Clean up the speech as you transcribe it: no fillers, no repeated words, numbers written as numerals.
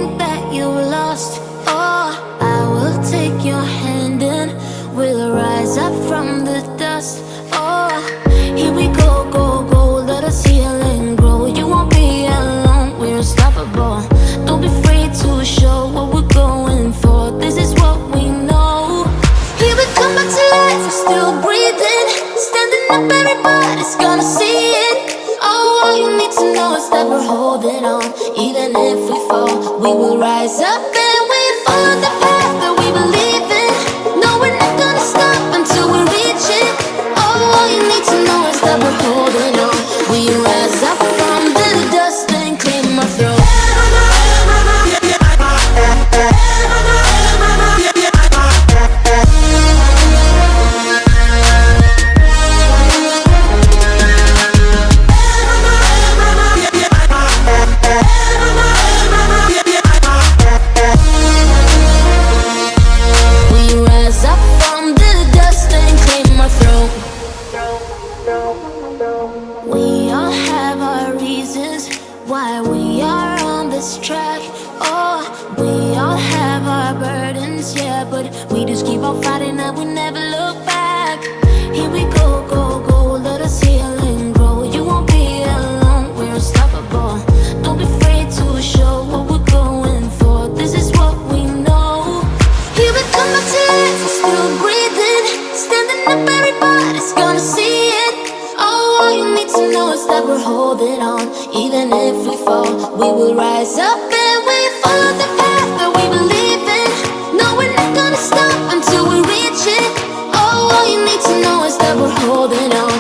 think that you lost. Oh, I will take your hand and we'll rise up from the dust. Oh, here we go, go, go, let us heal and grow. You won't be alone, we're unstoppable. Don't be afraid to show what we're going for. This is what we know. Here we come back to life, we're still breathing. Standing up, everybody's gonna see it. Oh, all you need to know is that we're holding on. Even if we fall, we will rise up and we follow the path that we believe in. No, we're not gonna stop until we reach it. Oh, all you need to know is that we're holding on. We rise up from the dust and clear my throat. We all have our reasons why we are on this track. Oh, we all have our burdens, yeah, but we just keep on fighting and we never look back. Here we go, go, go, let us heal and grow. You won't be alone, we're unstoppable. Don't be afraid to show what we're going for. This is what we know. Here we come back to life, we're still breathing. Standing up, everybody's gonna see it. Oh, all you need to know is that we're holding on. Even if we fall, we will rise up and we follow the path that we believe in. No, we're not gonna stop until we reach it. Oh, all you need to know is that we're holding on.